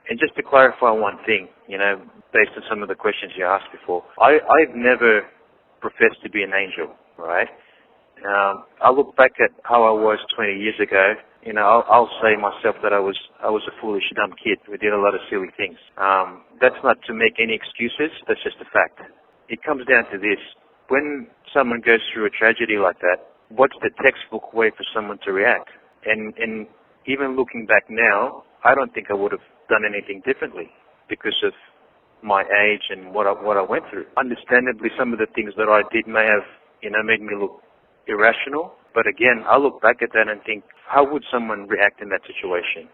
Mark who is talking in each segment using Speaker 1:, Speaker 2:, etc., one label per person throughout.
Speaker 1: And just to clarify one thing, based on some of the questions you asked before, I've never professed to be an angel, right? I look back at how I was 20 years ago. I'll say myself that I was a foolish, dumb kid who did a lot of silly things. That's not to make any excuses. That's just a fact. It comes down to this: when someone goes through a tragedy like that, what's the textbook way for someone to react? And even looking back now, I don't think I would have done anything differently because of my age and what I went through. Understandably, some of the things that I did may have, made me look irrational. But again, I look back at that and think, how would someone react in that situation?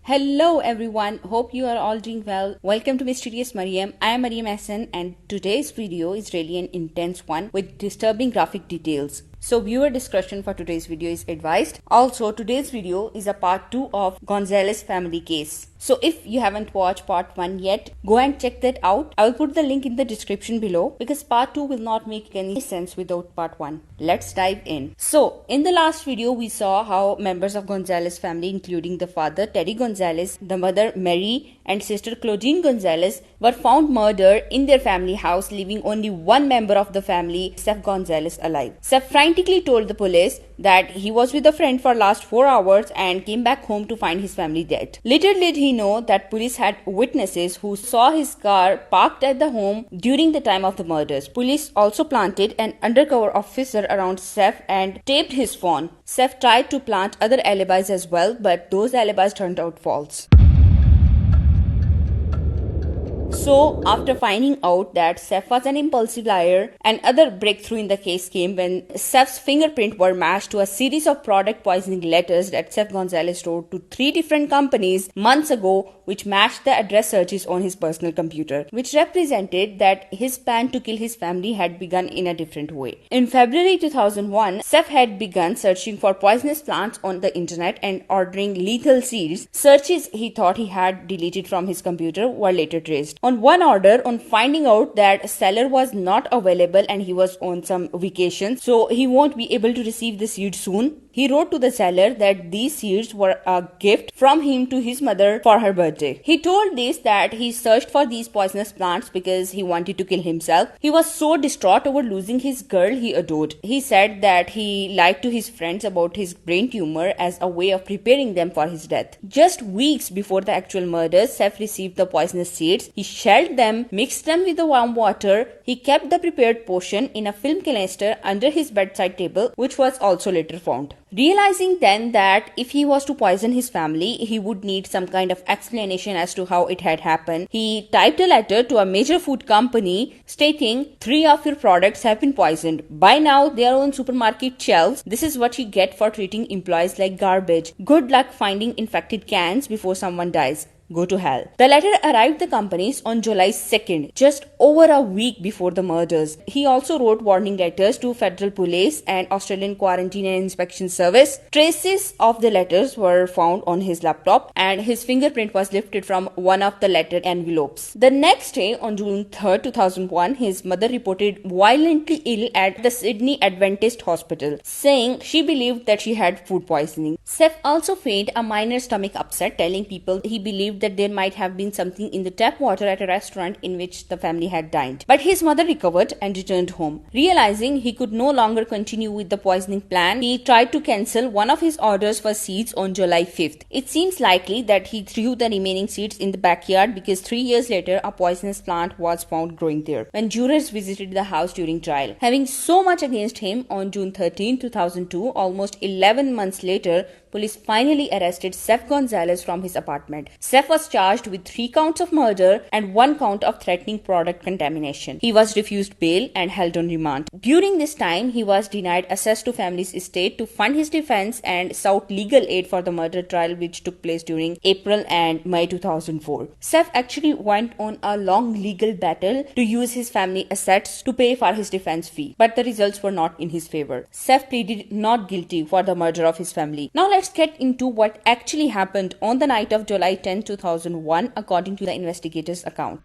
Speaker 2: Hello everyone, hope you are all doing well. Welcome to Mysterious Mariam. I am Mariam Hassan and today's video is really an intense one with disturbing graphic details. So viewer discretion for today's video is advised. Also, today's video is a part 2 of Gonzales family case. So if you haven't watched part 1 yet, go and check that out. I will put the link in the description below because part 2 will not make any sense without part 1. Let's dive in. So in the last video, we saw how members of Gonzales family, including the father Teddy Gonzales, the mother Mary and sister Clodine Gonzales, were found murdered in their family house, leaving only one member of the family, Sef Gonzales, alive. Sef frantically told the police that he was with a friend for last 4 hours and came back home to find his family dead. Little did he know that police had witnesses who saw his car parked at the home during the time of the murders. Police also planted an undercover officer around Sef and taped his phone. Sef tried to plant other alibis as well, but those alibis turned out false. So, after finding out that Sef was an impulsive liar, another breakthrough in the case came when Sef's fingerprint were matched to a series of product poisoning letters that Sef Gonzales wrote to 3 different companies months ago, which matched the address searches on his personal computer, which represented that his plan to kill his family had begun in a different way. In February 2001, Sef had begun searching for poisonous plants on the internet and ordering lethal seeds. Searches he thought he had deleted from his computer were later traced. On one order, on finding out that a seller was not available and he was on some vacation, so he won't be able to receive the seed soon, he wrote to the seller that these seeds were a gift from him to his mother for her birthday. He told this that he searched for these poisonous plants because he wanted to kill himself. He was so distraught over losing his girl he adored. He said that he lied to his friends about his brain tumor as a way of preparing them for his death. Just weeks before the actual murders, Sef received the poisonous seeds. He shelled them, mixed them with the warm water. He kept the prepared potion in a film canister under his bedside table, which was also later found. Realizing then that if he was to poison his family, he would need some kind of explanation as to how it had happened, he typed a letter to a major food company stating 3 of your products have been poisoned. By now, they are on supermarket shelves. This is what you get for treating employees like garbage. Good luck finding infected cans before someone dies. Go to hell. The letter arrived the companies on July 2nd, just over a week before the murders. He also wrote warning letters to federal police and Australian Quarantine and Inspection Service. Traces of the letters were found on his laptop and his fingerprint was lifted from one of the letter envelopes. The next day, on June 3rd, 2001, his mother reported violently ill at the Sydney Adventist Hospital, saying she believed that she had food poisoning. Sef also feigned a minor stomach upset, telling people he believed that there might have been something in the tap water at a restaurant in which the family had dined. But his mother recovered and returned home. Realizing he could no longer continue with the poisoning plan, he tried to cancel one of his orders for seeds on July 5th. It seems likely that he threw the remaining seeds in the backyard because 3 years later a poisonous plant was found growing there when jurors visited the house during trial. Having so much against him, on June 13, 2002, almost 11 months later, police finally arrested Sef Gonzales from his apartment. Sef was charged with 3 counts of murder and 1 count of threatening product contamination. He was refused bail and held on remand. During this time, he was denied access to family's estate to fund his defense and sought legal aid for the murder trial which took place during April and May 2004. Sef actually went on a long legal battle to use his family assets to pay for his defense fee, but the results were not in his favor. Sef pleaded not guilty for the murder of his family. Now let's get into what actually happened on the night of July 10, 2001, according to the investigators' account.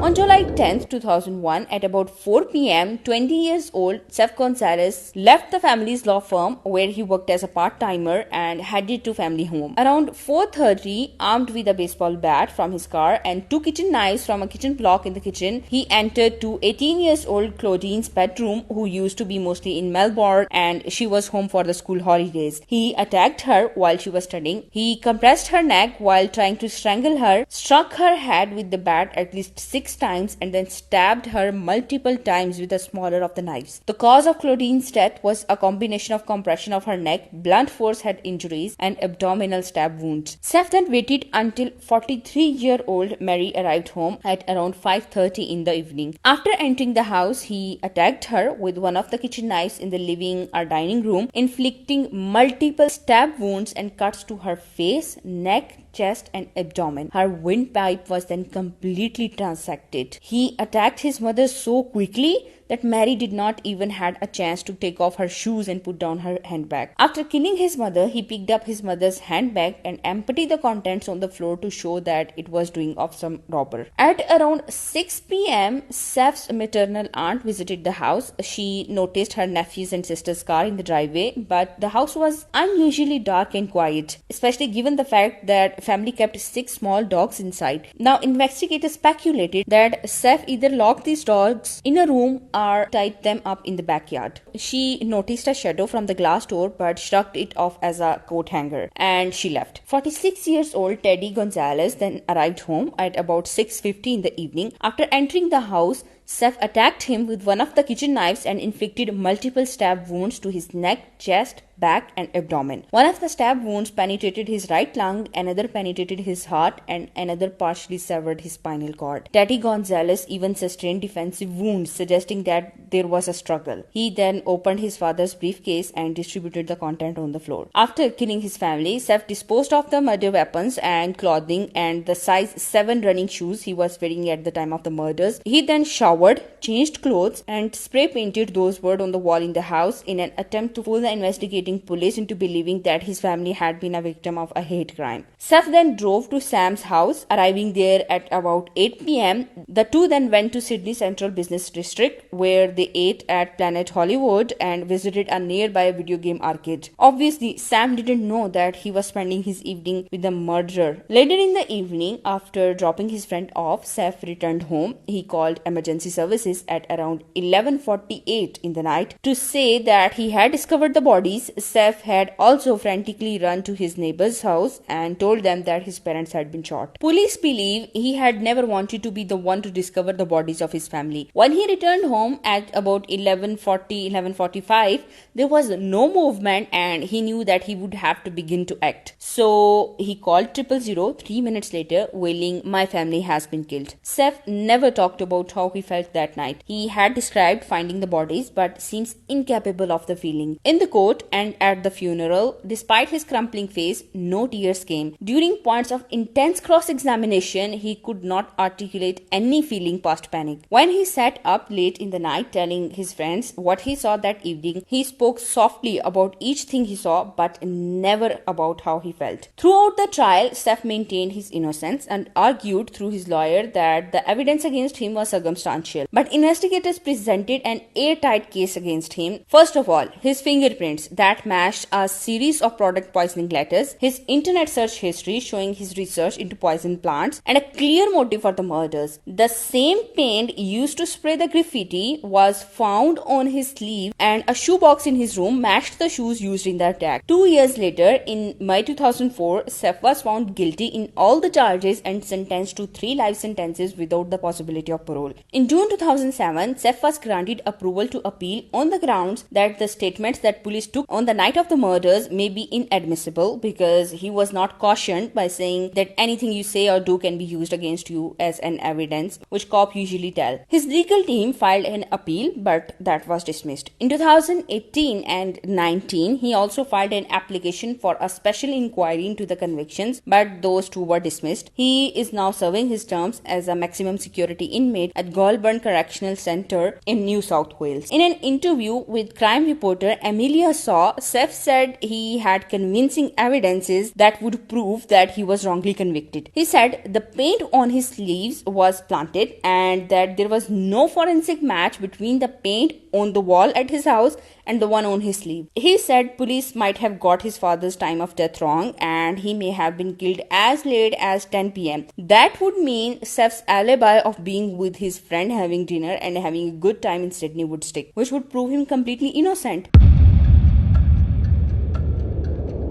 Speaker 2: On July 10, 2001, at about 4 p.m., 20 years old Sef Gonzales left the family's law firm where he worked as a part-timer and headed to family home. Around 4:30, armed with a baseball bat from his car and 2 kitchen knives from a kitchen block in the kitchen, he entered to 18 years old Clodine's bedroom, who used to be mostly in Melbourne, and she was home for the school holidays. He attacked her while she was studying. He compressed her neck while trying to strangle her, struck her head with the bat at least 6 times, and then stabbed her multiple times with the smaller of the knives. The cause of Clodine's death was a combination of compression of her neck, blunt force head injuries, and abdominal stab wounds. Sef then waited until 43-year-old Mary arrived home at around 5:30 in the evening. After entering the house, he attacked her with one of the kitchen knives in the living or dining room, inflicting multiple stab wounds and cuts to her face, neck, chest and abdomen. Her windpipe was then completely transected. He attacked his mother so quickly that Mary did not even had a chance to take off her shoes and put down her handbag. After killing his mother, he picked up his mother's handbag and emptied the contents on the floor to show that it was doing of some robber. At around 6 p.m., Sef's maternal aunt visited the house. She noticed her nephew's and sister's car in the driveway, but the house was unusually dark and quiet, especially given the fact that family kept 6 small dogs inside. Now, investigators speculated that Sef either locked these dogs in a room or tied them up in the backyard. She noticed a shadow from the glass door but shrugged it off as a coat hanger, and she left. 46 years old Teddy Gonzales then arrived home at about 6:50 in the evening. After entering the house, Sef attacked him with one of the kitchen knives and inflicted multiple stab wounds to his neck, chest, back and abdomen. One of the stab wounds penetrated his right lung, another penetrated his heart, and another partially severed his spinal cord. Teddy Gonzales even sustained defensive wounds, suggesting that there was a struggle. He then opened his father's briefcase and distributed the content on the floor. After killing his family, Sef disposed of the murder weapons and clothing and the size 7 running shoes he was wearing at the time of the murders. He then showered, changed clothes, and spray painted those words on the wall in the house in an attempt to fool the investigating police into believing that his family had been a victim of a hate crime. Sef then drove to Sam's house, arriving there at about 8 p.m. The two then went to Sydney Central Business District, where they ate at Planet Hollywood and visited a nearby video game arcade. Obviously, Sam didn't know that he was spending his evening with the murderer. Later in the evening, after dropping his friend off, Sef returned home. He called emergency services at around 11:48 in the night to say that he had discovered the bodies. Sef had also frantically run to his neighbor's house and told them that his parents had been shot. Police believe he had never wanted to be the one to discover the bodies of his family. When he returned home at about 11:45, there was no movement and he knew that he would have to begin to act. So he called 000 3 minutes later, wailing, "My family has been killed." Sef never talked about how he felt that night. He had described finding the bodies but seems incapable of the feeling. In the court and at the funeral, despite his crumpling face, no tears came. During points of intense cross-examination, he could not articulate any feeling past panic. When he sat up late in the night telling his friends what he saw that evening, he spoke softly about each thing he saw but never about how he felt. Throughout the trial, Sef maintained his innocence and argued through his lawyer that the evidence against him was circumstantial. But investigators presented an airtight case against him. First of all, his fingerprints that matched a series of product poisoning letters, his internet search history showing his research into poison plants, and a clear motive for the murders. The same paint used to spray the graffiti was found on his sleeve, and a shoebox in his room matched the shoes used in the attack. 2 years later, in May 2004, Sef was found guilty in all the charges and sentenced to 3 life sentences without the possibility of parole. In June 2007, Sef was granted approval to appeal on the grounds that the statements that police took on the night of the murders may be inadmissible because he was not cautioned by saying that anything you say or do can be used against you as an evidence, which cops usually tell. His legal team filed an appeal, but that was dismissed. In 2018 and 19, he also filed an application for a special inquiry into the convictions, but those two were dismissed. He is now serving his terms as a maximum security inmate at Gonzales Malvern Correctional Center in New South Wales. In an interview with crime reporter Amelia Saw, Sef said he had convincing evidences that would prove that he was wrongly convicted. He said the paint on his sleeves was planted and that there was no forensic match between the paint on the wall at his house and the one on his sleeve. He said police might have got his father's time of death wrong and he may have been killed as late as 10 p.m. That would mean Sef's alibi of being with his friend having dinner and having a good time in Sydney would stick, which would prove him completely innocent.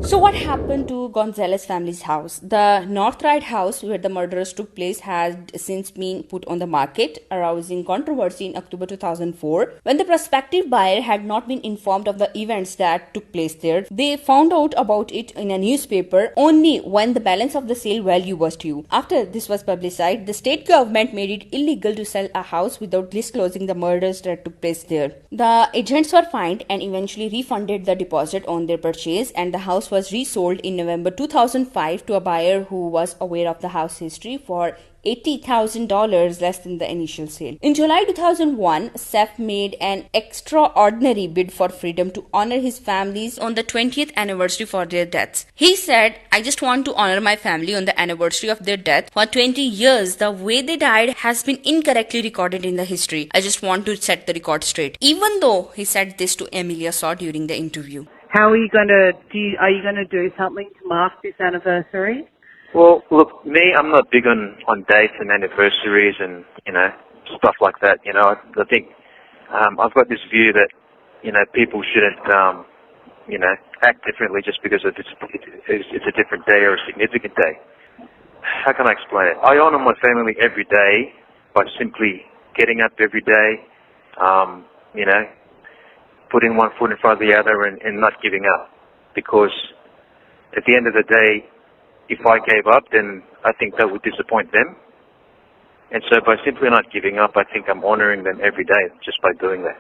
Speaker 2: So what happened to Gonzales family's house? The Northride house where the murders took place had since been put on the market, arousing controversy in October 2004. When the prospective buyer had not been informed of the events that took place there, they found out about it in a newspaper only when the balance of the sale value was due. After this was publicized, the state government made it illegal to sell a house without disclosing the murders that took place there. The agents were fined and eventually refunded the deposit on their purchase, and the house was resold in November 2005 to a buyer who was aware of the house history for $80,000 less than the initial sale. In July 2001, Sef made an extraordinary bid for freedom to honor his families on the 20th anniversary for their deaths. He said, "I just want to honor my family on the anniversary of their death. For 20 years, the way they died has been incorrectly recorded in the history. I just want to set the record straight." Even though he said this to Amelia Saw during the interview.
Speaker 3: How are you going to are you going to do something to mark this anniversary?
Speaker 1: Well, look, me, I'm not big on dates and anniversaries and, stuff like that. I think I've got this view that, people shouldn't, act differently just because it's a different day or a significant day. How can I explain it? I honor my family every day by simply getting up every day, putting one foot in front of the other and not giving up. Because at the end of the day, if I gave up, then I think that would disappoint them. And so by simply not giving up, I think I'm honoring them every day just by doing that.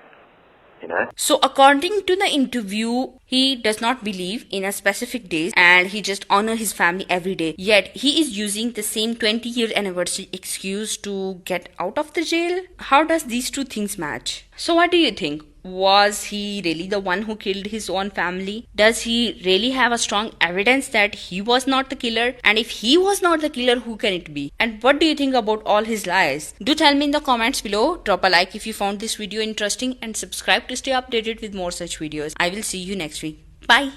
Speaker 2: So according to the interview, he does not believe in a specific day and he just honors his family every day. Yet he is using the same 20-year anniversary excuse to get out of the jail. How does these two things match? So what do you think? Was he really the one who killed his own family? Does he really have a strong evidence that he was not the killer? And if he was not the killer, who can it be? And what do you think about all his lies? Do tell me in the comments below. Drop a like if you found this video interesting and subscribe to stay updated with more such videos. I will see you next week. Bye.